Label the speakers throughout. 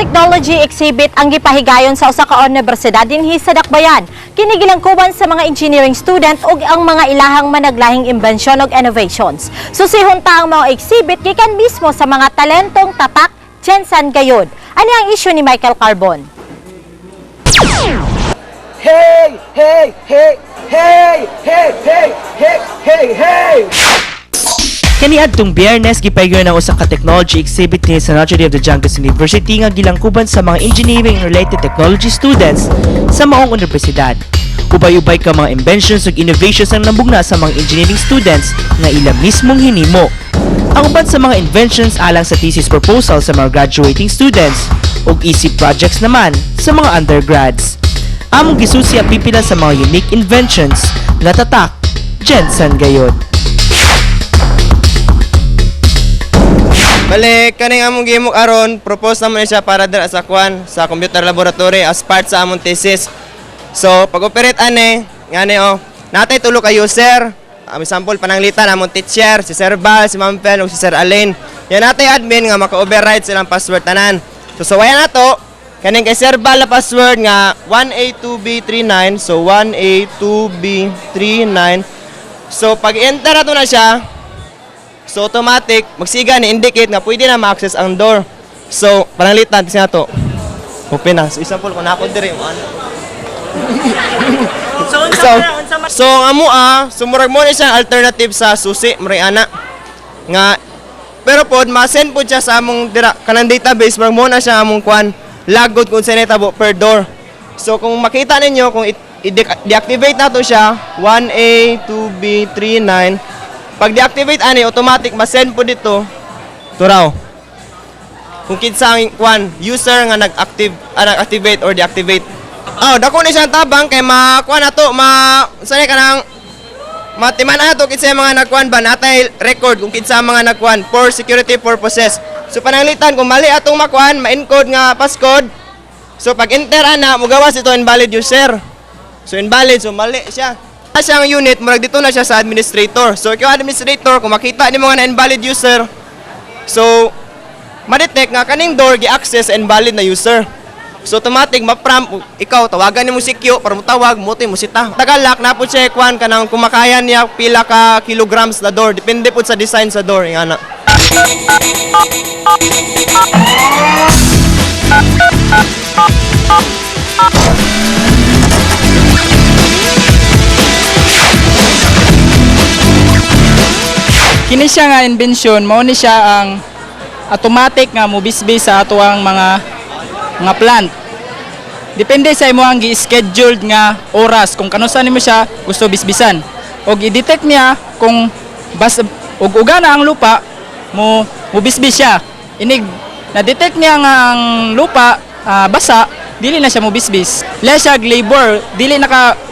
Speaker 1: technology exhibit ang gipahigayon sa usa ka universidad dinhi sa Dakbayan. Kini gilangkuban sa mga engineering student ug ang mga ilahang managlahing imbensyon ug innovations. Susihon ta ang mga exhibit gikan mismo sa mga talentong tatak Jensen gayud. Ani ang issue ni Michael Carbon?
Speaker 2: Hey, hey, hey, hey, hey, hey, hey, hey, hey!
Speaker 3: Kaniadtong Biyernes gipahigayon ang usa ka technology exhibit ni sa Notre Dame de Jangas University nga gilangkuban sa mga engineering and related technology students sa maong universidad. Ubay-ubay ka mga inventions ug innovations ang nambugna sa mga engineering students nga ila mismong hinimo. Ang uban sa mga inventions alang sa thesis proposal sa mga graduating students ug easy projects naman sa mga undergrads. Among gisusi ang pipila sa mga unique inventions nga tatak Jensen gayud.
Speaker 4: Balik, kaning among gihimo aron propose naman siya para dira sa kwan sa computer laboratory as part sa among thesis. So, pag-operate ane, ngani natay tulo ka user. Sample pananglitan among teacher, si Sir Val, si Ma'am Pen ug si Sir Alain. Yan natay admin nga maka-override silang password tanan. So, sawayan nato kaning kay Sir Val na password nga 1A2B39. So, 1A2B39. So, pag-enter nato na siya, so automatic, magsiga ni indicate na pwede na ma-access ang door. So, pananglitan, kasi na to. Open na. So, example, kung nakon diri mo ano. So, amo sumurag mo na siyang alternative sa susi, Mariana. Nga, pero pod, ma-send po siya sa among kanang database, marag mo na siya among kwan, lagot kung saan itabo per door. So, kung makita ninyo, kung i-deactivate na to siya, 1A2B39, pag deactivate ani automatic ma-send po dito to raw. Kung kinsa ang kwan user nga nag-activate or deactivate. Dako ni siyang tabang kay makuan nato sanay kanang matiman ato kinsa mga nagkuan ba natay record kung kinsa mga nagkuan for security purposes. So pananglitan kung mali atong makuan ma-encode nga passcode. So pag enter ana mo gawas ito invalid user. So invalid so mali siya. Siyang unit, murag dito na siya sa administrator. So, ikaw administrator, kung makita ni mga na-invalid user, so, ma-detect nga kaning door gi-access sa invalid na user. So, automatic, ma-prompt, ikaw, tawagan ni mo si Q, para mo tawag, muti mo sita. Tagalak, na po check one, kanang kumakayan niya pila ka kilograms na door. Depende po sa design sa door, nga na.
Speaker 5: Kini siya nga invention, mao ni siya ang automatic nga mobisbis sa ato ang mga plant. Depende sa imo ang gi-scheduled nga oras kung kanusa nimo siya gusto bisbisan. Og i-detect niya kung uga na ang lupa mo bisbis siya. Inig na-detect niya nga ang lupa basa, dili na siya mobisbis. Less siya labor, dili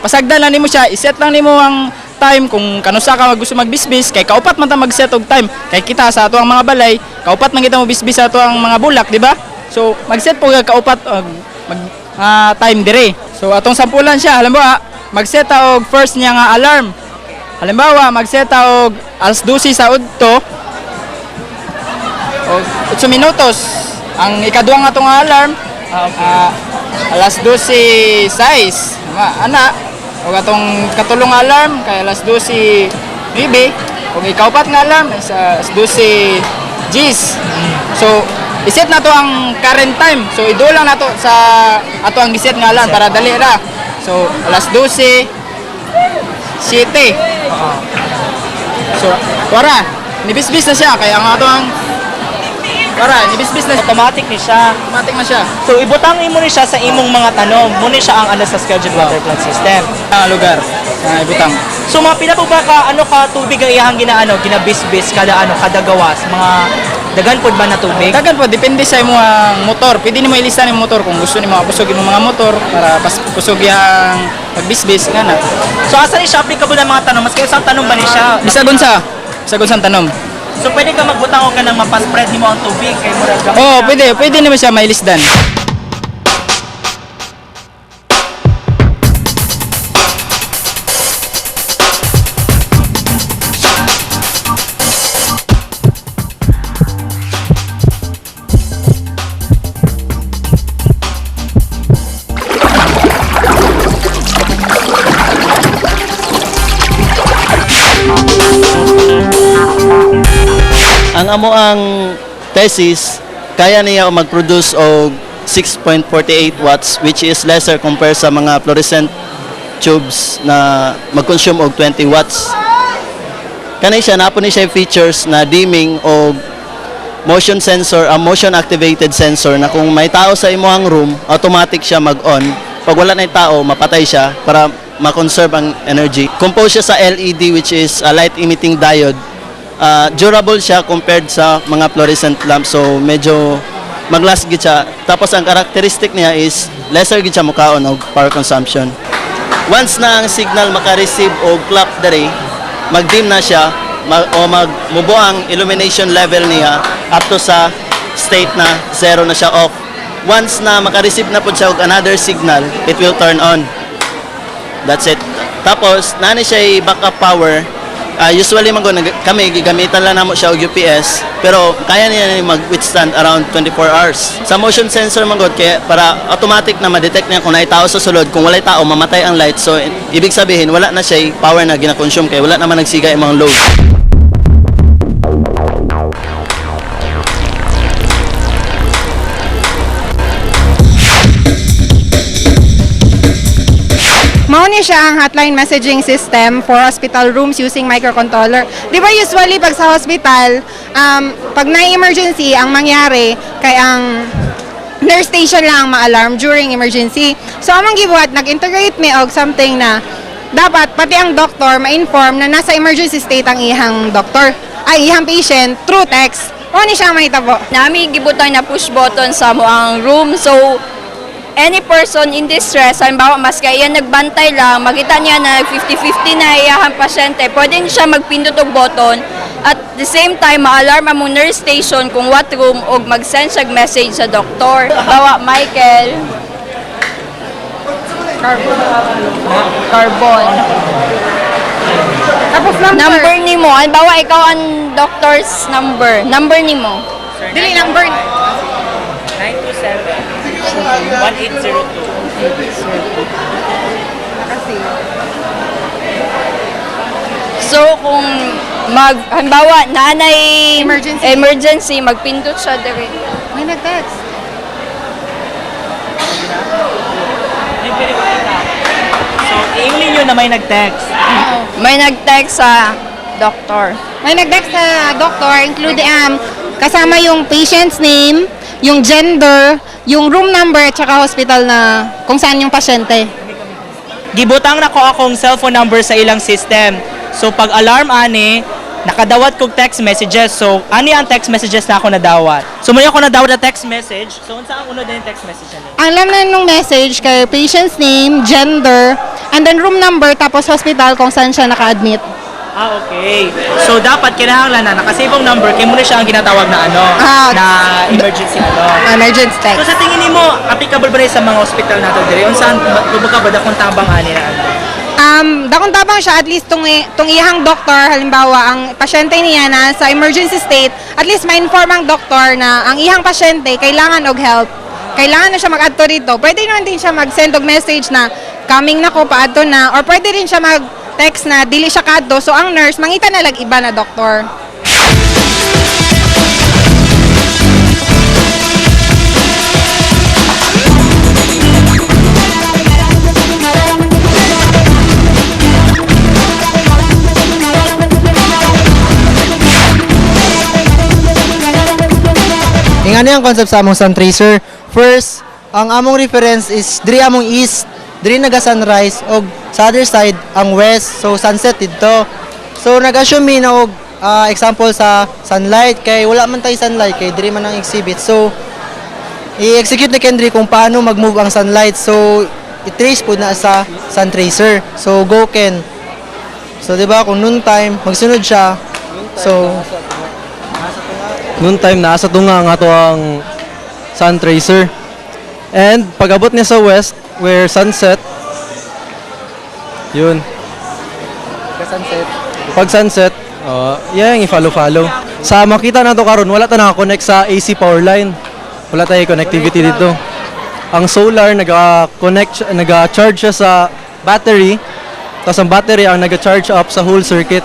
Speaker 5: pasagdan lang nimo siya, iset lang nimo ang time kung kanusa ka gusto magbisbis kay kaupat man ta mag-set og time kay kita sa ato ang mga balay kaupat man kita mo bisbis sa ato ang mga bulak di ba so mag-set po kaupat time dire so atong sampulan siya halimbawa mag-set ta og first niya nga alarm halimbawa mag-set ta og alas 12 sa udto og 8 minutos ang ikaduhang atong alarm alas 12:06 ana o atong katulong alarm kay alas 12:09 kung ikaupat nga alarm sa 12 Gs. So iset na to ang current time. So idulang nato sa ato ang giset nga alarm para dali ra. So alas 12:07. So wala nibisbis na siya kay ang ato ang nibisbis na
Speaker 3: Automatic ni siya.
Speaker 5: automatic na siya.
Speaker 3: So ibutang imo ni siya sa imong mga tanom. Muna siya ang sa scheduled water plant system.
Speaker 5: Ang lugar ibutang.
Speaker 3: So mga pila po ba ka tubig ang iyang ginabisbis kada gawas mga dagan pod ba na tubig?
Speaker 5: Dagan po, depende sa imo ang motor. Pwede nimo ilista ng motor kung gusto nimo pusogin mo mga motor para pusog yang pagbisbis nga na.
Speaker 3: So asa ni siya applicable ng mga tanom? Mas kayo sang tanom ba ni siya?
Speaker 5: Bisagon sa tanom.
Speaker 3: So pwede ka magbutang o ka nang mapaspread nimo ang tubig kay murag gamit.
Speaker 5: Oh, pwede naman siya mailisdan.
Speaker 6: ang amo ang thesis kaya niya mag-produce og 6.48 watts which is lesser compared sa mga fluorescent tubes na mag-consume og 20 watts. Kanay siya napo ni siya features na dimming o motion sensor, motion activated sensor na kung may tao sa imong room, automatic siya mag-on. Pag wala na yung tao, mapatay siya para ma-conserve ang energy. Composed siya sa LED which is a light emitting diode. Durable siya compared sa mga fluorescent lamp, so medyo mag-last gid siya. Tapos ang characteristic niya is lesser gid siya mukaon og power consumption. Once na ang signal maka-receive og clock dere, mag-dim na siya mubo ang illumination level niya up to sa state na zero na siya off. Once na maka-receive na po siya og another signal, it will turn on. That's it. Tapos nani siya backup power. Usually kami gigamitan lang namo siya og UPS, pero kaya niya mag-withstand around 24 hours. Sa motion sensor man kaya para automatic na ma-detect niya kung may tao sa sulod. Kung wala tao, mamatay ang light. So ibig sabihin wala na siya power na gina-consume kay wala naman nagsiga ang mga load.
Speaker 7: Mao ni siya ang hotline messaging system for hospital rooms using microcontroller. Di ba usually pag sa hospital, pag na-emergency, ang mangyari kay ang nurse station lang ang ma-alarm during emergency. So amang gibuhat, nag-integrate me og something na dapat pati ang doktor ma-inform na nasa emergency state ang ihang ihang patient through text. Mao ni siya ang mahitabo.
Speaker 8: Nami gibutang na push button sa mo ang room, so any person in distress, halimbawa mas kaya nagbantay lang, makita niya na 50-50 na iyahang pasyente, pwede siya magpindot og button at the same time ma-alarm ang nurse station kung what room o mag-send siya message sa doktor. Bawa Michael Carbon.
Speaker 7: Tapos
Speaker 8: Number nimo, halimbawa ikaw ang doctor's number nimo.
Speaker 7: Dili number.
Speaker 3: 1802.
Speaker 8: So kung halimbawa nanay
Speaker 7: Emergency.
Speaker 8: magpindot siya dire.
Speaker 7: May nag-text.
Speaker 3: So, i-ingli nyo na may nag-text.
Speaker 8: May nag-text sa doktor.
Speaker 7: May nag-text sa doctor, including kasama yung patient's name, yung gender, yung room number at saka hospital na kung saan yung pasyente.
Speaker 3: Gibutang na ko akong cellphone number sa ilang system. So pag alarm ani, nakadawat kog text messages. So ani ang text messages na ako nadawat. So may ako nadawat na text message. So unsa ang unod na yung text message ani?
Speaker 7: Ang laman ng message kay patient's name, gender, and then room number tapos hospital kung saan siya naka-admit.
Speaker 3: Okay. So dapat kinahanglan na nakasave ang number kay muna siya ang ginatawag na na emergency
Speaker 7: Emergency
Speaker 3: So
Speaker 7: text.
Speaker 3: sa tingin nimo applicable ba rin sa mga hospital nato dire? Unsa kumbaga ba dakong tabang ani na?
Speaker 7: Dakong tabang siya, at least tung ihang doktor, halimbawa, ang pasyente niya na sa emergency state, at least ma-inform ang doktor na ang ihang pasyente kailangan og help. Kailangan na siya mag-adto dito. Pwede naman din siya mag-send og message na coming na ko, paadto na, or pwede rin siya mag-text na dili siya kadto. So ang nurse, mangita na lang iba na doktor.
Speaker 9: Ingani ang concept sa among sun tracer. First, ang among reference is diri among east, diri naga sunrise og sa other side ang west, so sunset dito. So nag-assume mi na og example sa sunlight kay wala man tay sunlight kay diri man ang exhibit. So i-execute na Kendri kung paano mag-move ang sunlight. So i-trace po na sa sun tracer. So go Ken. So di ba kung noon time magsunod siya. So
Speaker 10: noon time nasa tunga ang ato ang sun tracer. And pag-abot niya sa west where sunset, yun. Pag sunset, yang i-follow. Sa makita na to karon, wala ta naka-connect sa AC power line. Wala tayo connectivity dito. Ang solar nag-charge siya sa battery. Tapos ang battery ang nag-charge up sa whole circuit.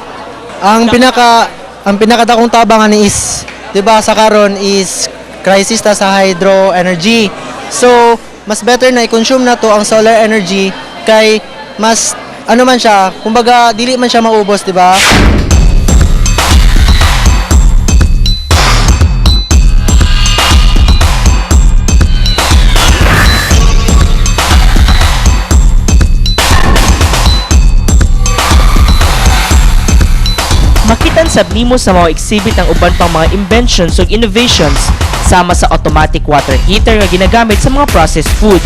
Speaker 9: ang pinakadakong tabangan ni is 'di ba sa karon is crisis ta sa hydro energy. So, mas better na i-consume na to ang solar energy kay mas ano man siya, kumbaga dili man siya maubos, 'di ba?
Speaker 3: Makitan sab nimo sa mga exhibit ang uban pang mga inventions ug innovations sama sa automatic water heater nga ginagamit sa mga processed foods.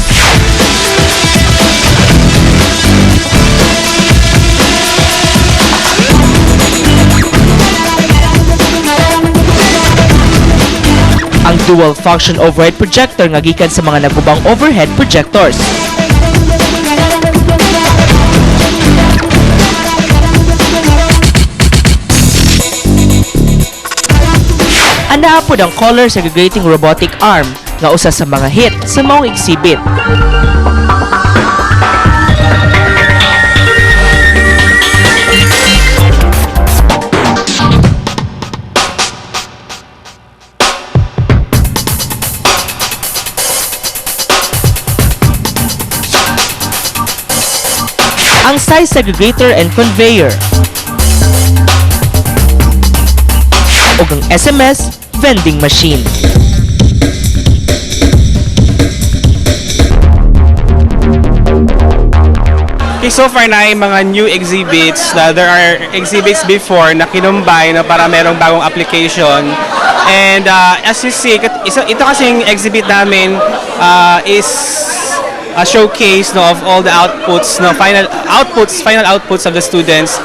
Speaker 3: Ang dual function overhead projector nga gikan sa mga nagubang overhead projectors. Anaa po ang color segregating robotic arm nga usa sa mga hit sa maong exhibit. Ang size segregator and conveyor ug ang SMS vending machine.
Speaker 11: Okay, so far na ay mga new exhibits. There are exhibits before na kinumbay na para merong bagong application. And as you see, ito kasing exhibit namin is a showcase of all the outputs, final outputs of the students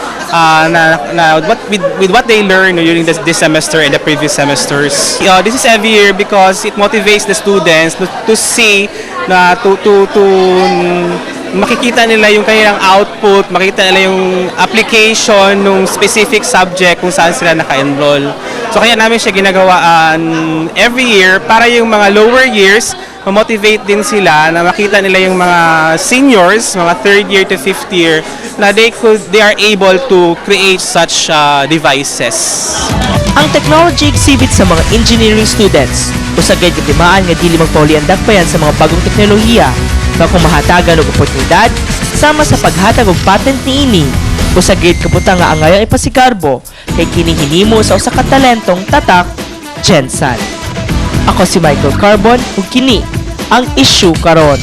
Speaker 11: with what they learn during this semester and the previous semesters. This is every year because it motivates the students to see to makikita nila yung kanilang output, makikita nila yung application ng specific subject kung saan sila naka-enroll. So kaya namin siya ginagawa every year para yung mga lower years ma-motivate din sila na makita nila yung mga seniors, mga 3rd year to 5th year na they are able to create such devices.
Speaker 3: Ang technology exhibit sa mga engineering students usagad katimaan nga dili magpauli ang dakbayan sa mga bagong teknolohiya nga kumahatagan og oportunidad sama sa paghatag og patent niini usagad kabutang nga angayang ipasikarbo kay kini hinimo sa usa ka talentong tatak Jensan. Ako si Michael Carbon ug kini ang issue karon.